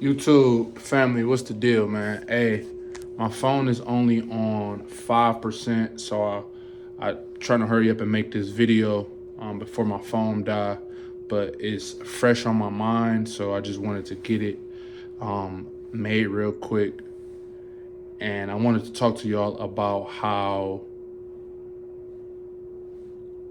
YouTube family, what's the deal, man? Hey, my phone is only on 5%, so I trying to hurry up and make this video before my phone die. But it's fresh on my mind, so I just wanted to get it made real quick. And I wanted to talk to y'all about how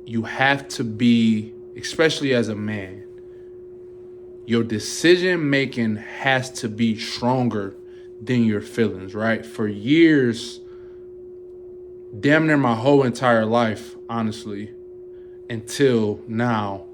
you have to be, especially as a man, your decision making has to be stronger than your feelings, right? For years, damn near my whole entire life, honestly, until now,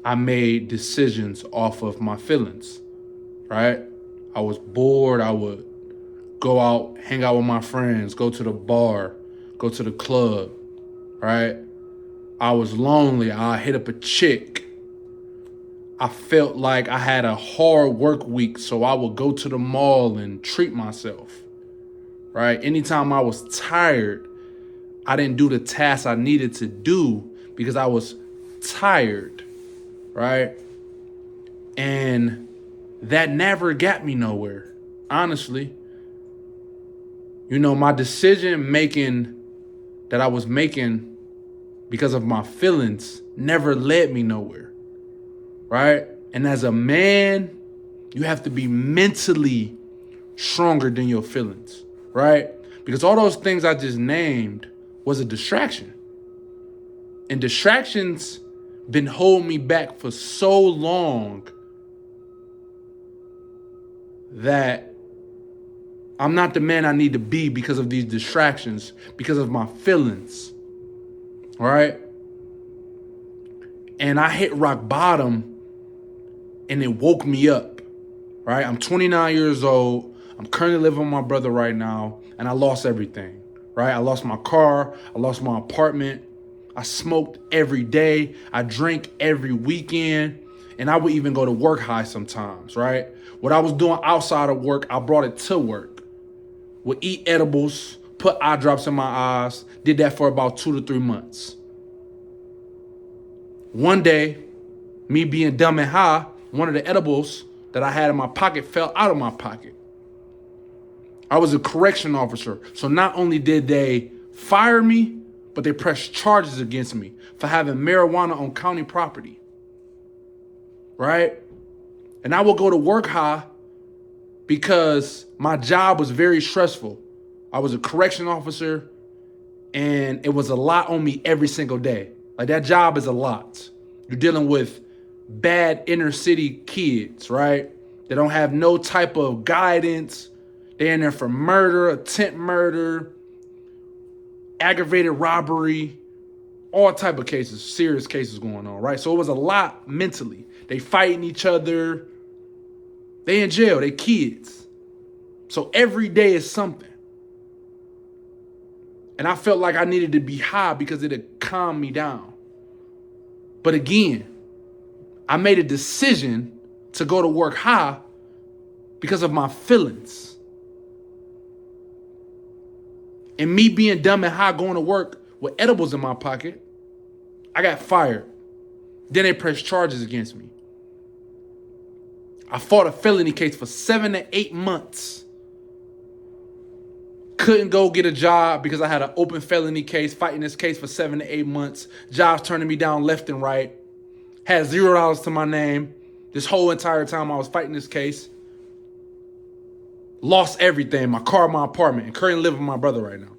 I made decisions off of my feelings, right? I was bored. I would go out, hang out with my friends, go to the bar, go to the club, right? I was lonely. I hit up a chick. I felt like I had a hard work week, so I would go to the mall and treat myself, right? Anytime I was tired, I didn't do the tasks I needed to do because I was tired, right? And that never got me nowhere, honestly. You know, my decision making that I was making because of my feelings never led me nowhere, right? And as a man, you have to be mentally stronger than your feelings, right? Because all those things I just named was a distraction. And distractions been holding me back for so long that I'm not the man I need to be because of these distractions, because of my feelings, right? And I hit rock bottom and it woke me up, right? I'm 29 years old. I'm currently living with my brother right now, and I lost everything, right? I lost my car. I lost my apartment. I smoked every day. I drank every weekend, and I would even go to work high sometimes, right? What I was doing outside of work, I brought it to work. Would eat edibles, put eye drops in my eyes, did that for about 2 to 3 months. One day, me being dumb and high, one of the edibles that I had in my pocket fell out of my pocket. I was a correction officer, so not only did they fire me, but they pressed charges against me for having marijuana on county property, right? And I would go to work high because my job was very stressful. I was a correction officer, and it was a lot on me every single day. Like, that job is a lot. You're dealing with bad inner city kids, right? They don't have no type of guidance. They're in there for murder, attempt murder, aggravated robbery, all type of cases, serious cases going on, right? So it was a lot mentally. They fighting each other. They in jail, they kids. So every day is something. And I felt like I needed to be high because it had calmed me down. But again, I made a decision to go to work high because of my feelings. And me being dumb and high going to work with edibles in my pocket, I got fired. Then they pressed charges against me. I fought a felony case for 7 to 8 months. Couldn't go get a job because I had an open felony case, fighting this case for 7 to 8 months. Jobs turning me down left and right. Had $0 to my name this whole entire time I was fighting this case. Lost everything, my car, my apartment, and currently living with my brother right now.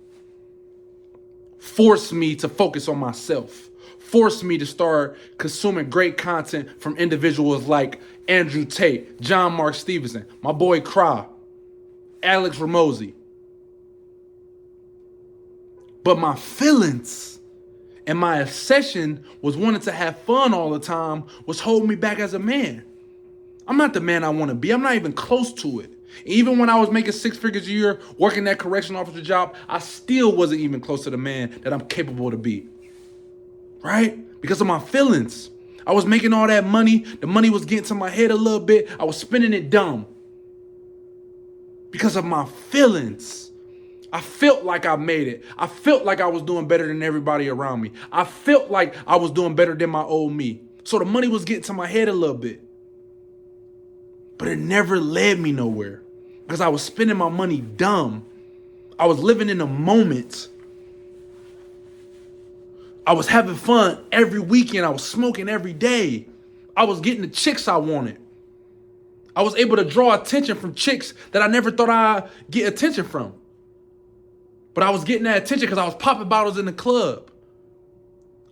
Forced me to focus on myself. Forced me to start consuming great content from individuals like Andrew Tate, John Mark Stevenson, my boy Cry, Alex Ramosi. But my feelings and my obsession was wanting to have fun all the time was holding me back as a man. I'm not the man I want to be. I'm not even close to it. Even when I was making 6 figures a year, working that correction officer job, I still wasn't even close to the man that I'm capable to be. Right? Because of my feelings. I was making all that money. The money was getting to my head a little bit. I was spending it dumb. Because of my feelings. I felt like I made it. I felt like I was doing better than everybody around me. I felt like I was doing better than my old me. So the money was getting to my head a little bit. But it never led me nowhere because I was spending my money dumb. I was living in the moment. I was having fun every weekend. I was smoking every day. I was getting the chicks I wanted. I was able to draw attention from chicks that I never thought I'd get attention from. But I was getting that attention because I was popping bottles in the club.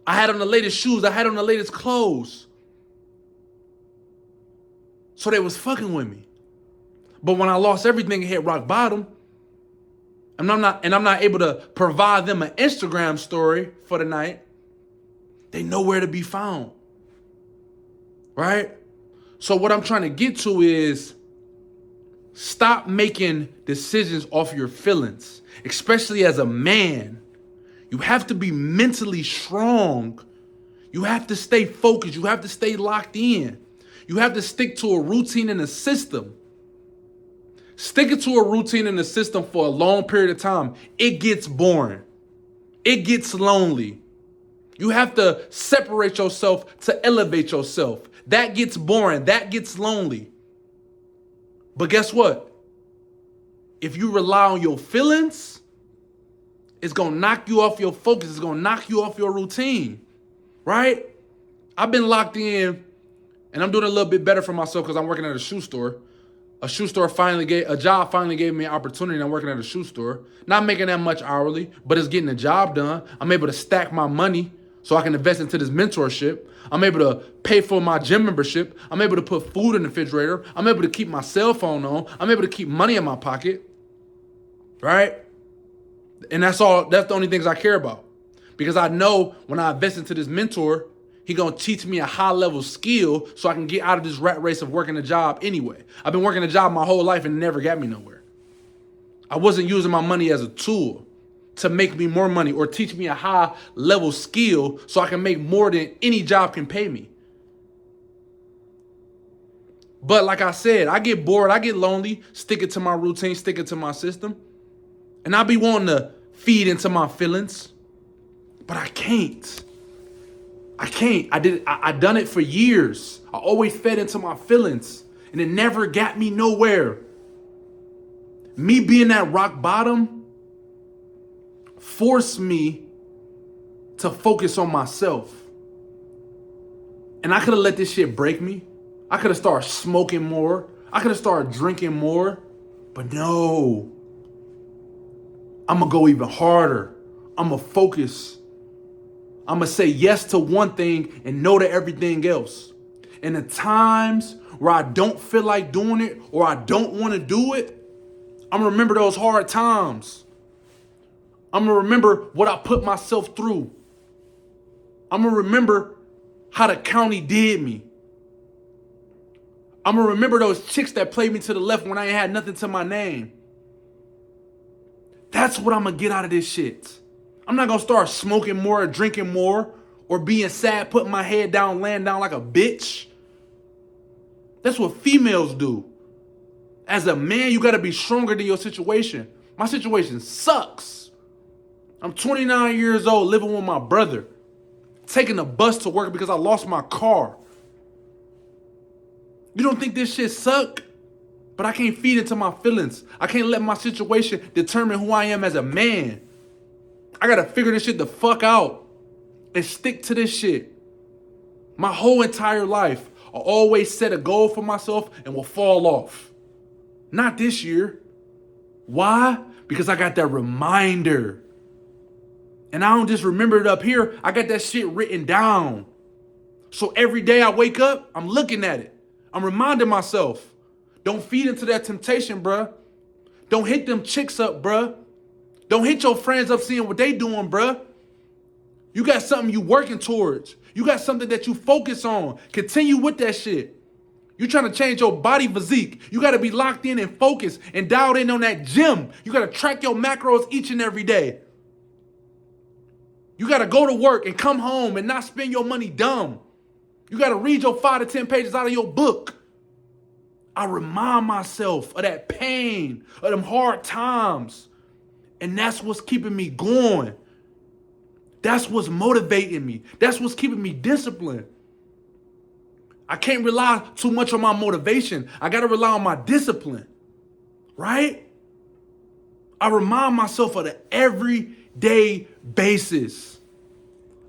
I had on the latest shoes. I had on the latest clothes. So they was fucking with me. But when I lost everything and hit rock bottom, and I'm not able to provide them an Instagram story for the night, they know where to be found. Right? So what I'm trying to get to is stop making decisions off your feelings, especially as a man. You have to be mentally strong. You have to stay focused. You have to stay locked in. You have to stick to a routine and a system. Sticking to a routine and a system for a long period of time, it gets boring. It gets lonely. You have to separate yourself to elevate yourself. That gets boring. That gets lonely. But guess what? If you rely on your feelings, it's going to knock you off your focus. It's going to knock you off your routine, right? I've been locked in, and I'm doing a little bit better for myself because I'm working at a shoe store. A job finally gave me an opportunity, and I'm working at a shoe store. Not making that much hourly, but it's getting the job done. I'm able to stack my money so I can invest into this mentorship. I'm able to pay for my gym membership. I'm able to put food in the refrigerator. I'm able to keep my cell phone on. I'm able to keep money in my pocket, right? And that's the only things I care about. Because I know when I invest into this mentor, he's going to teach me a high-level skill so I can get out of this rat race of working a job anyway. I've been working a job my whole life and it never got me nowhere. I wasn't using my money as a tool to make me more money or teach me a high-level skill so I can make more than any job can pay me. But like I said, I get bored, I get lonely, sticking to my routine, sticking to my system. And I be wanting to feed into my feelings, but I can't. I done it for years. I always fed into my feelings and it never got me nowhere. Me being at rock bottom forced me to focus on myself. And I could have let this shit break me. I could have started smoking more. I could have started drinking more. But no. I'm going to go even harder. I'm going to focus. I'm going to say yes to one thing and no to everything else. And the times where I don't feel like doing it or I don't want to do it, I'm going to remember those hard times. I'm going to remember what I put myself through. I'm going to remember how the county did me. I'm going to remember those chicks that played me to the left when I ain't had nothing to my name. That's what I'm going to get out of this shit. I'm not going to start smoking more, drinking more, or being sad, putting my head down, laying down like a bitch. That's what females do. As a man, you got to be stronger than your situation. My situation sucks. I'm 29 years old, living with my brother, taking the bus to work because I lost my car. You don't think this shit suck? But I can't feed into my feelings. I can't let my situation determine who I am as a man. I gotta figure this shit the fuck out and stick to this shit. My whole entire life, I always set a goal for myself and will fall off. Not this year. Why? Because I got that reminder. And I don't just remember it up here. I got that shit written down. So every day I wake up, I'm looking at it. I'm reminding myself, don't feed into that temptation, bruh. Don't hit them chicks up, bruh. Don't hit your friends up seeing what they doing, bruh. You got something you working towards. You got something that you focus on. Continue with that shit. You trying to change your body physique. You got to be locked in and focused and dialed in on that gym. You got to track your macros each and every day. You got to go to work and come home and not spend your money dumb. You got to read your 5 to 10 pages out of your book. I remind myself of that pain, of them hard times. And that's what's keeping me going. That's what's motivating me. That's what's keeping me disciplined. I can't rely too much on my motivation. I got to rely on my discipline, right? I remind myself of the everyday basis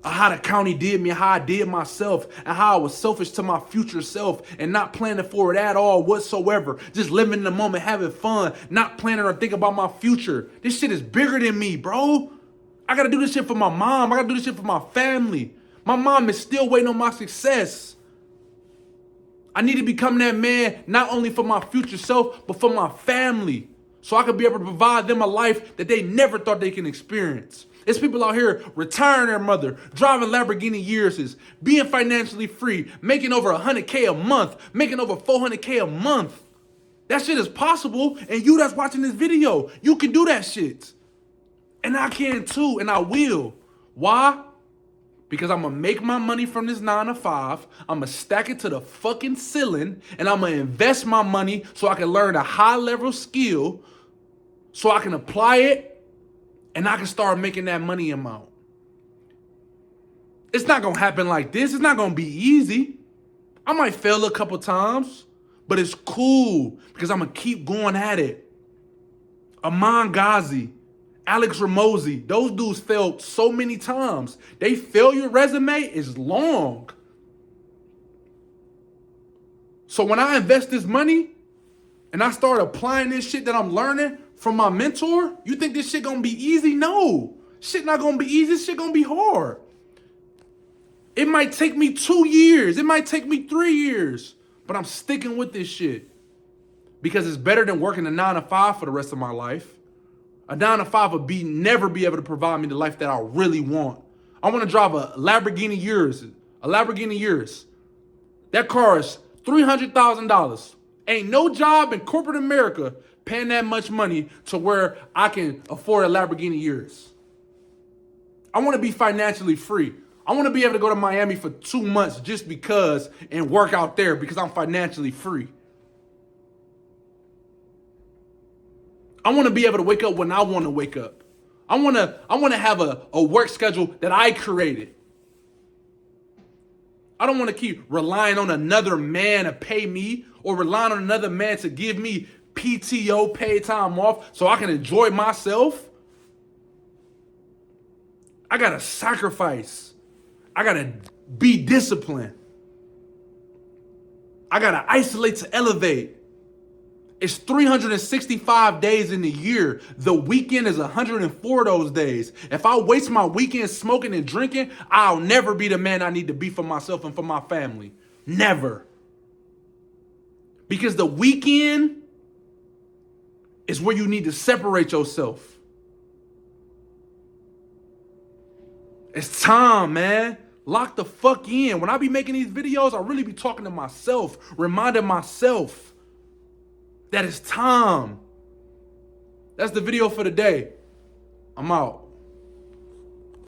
of how the county did me, how I did myself, and how I was selfish to my future self and not planning for it at all whatsoever. Just living in the moment, having fun, not planning or thinking about my future. This shit is bigger than me, bro. I got to do this shit for my mom. I got to do this shit for my family. My mom is still waiting on my success. I need to become that man not only for my future self, but for my family. So I can be able to provide them a life that they never thought they can experience. There's people out here retiring their mother, driving Lamborghini Uruses, being financially free, making over 100K a month, making over 400K a month. That shit is possible, and you that's watching this video, you can do that shit. And I can too, and I will. Why? Because I'm going to make my money from this 9 to 5. I'm going to stack it to the fucking ceiling. And I'm going to invest my money so I can learn a high level skill. So I can apply it. And I can start making that money amount. It's not going to happen like this. It's not going to be easy. I might fail a couple times. But it's cool. Because I'm going to keep going at it. Aman Ghazi. Alex Ramosi, those dudes failed so many times. Their failure resume is long. So when I invest this money and I start applying this shit that I'm learning from my mentor, you think this shit gonna be easy? No. Shit not gonna be easy. This shit gonna be hard. It might take me 2 years. It might take me 3 years. But I'm sticking with this shit. Because it's better than working a 9 to 5 for the rest of my life. A 9 to 5 would never be able to provide me the life that I really want. I want to drive a Lamborghini Urus. A Lamborghini Urus. That car is $300,000. Ain't no job in corporate America paying that much money to where I can afford a Lamborghini Urus. I want to be financially free. I want to be able to go to Miami for 2 months just because and work out there because I'm financially free. I want to be able to wake up when I want to wake up. I want to have a work schedule that I created. I don't want to keep relying on another man to pay me or relying on another man to give me PTO, paid time off, so I can enjoy myself. I got to sacrifice. I got to be disciplined. I got to isolate to elevate. It's 365 days in the year. The weekend is 104 of those days. If I waste my weekend smoking and drinking, I'll never be the man I need to be for myself and for my family. Never. Because the weekend is where you need to separate yourself. It's time, man. Lock the fuck in. When I be making these videos, I really be talking to myself, reminding myself that it's time. That's the video for the day. I'm out.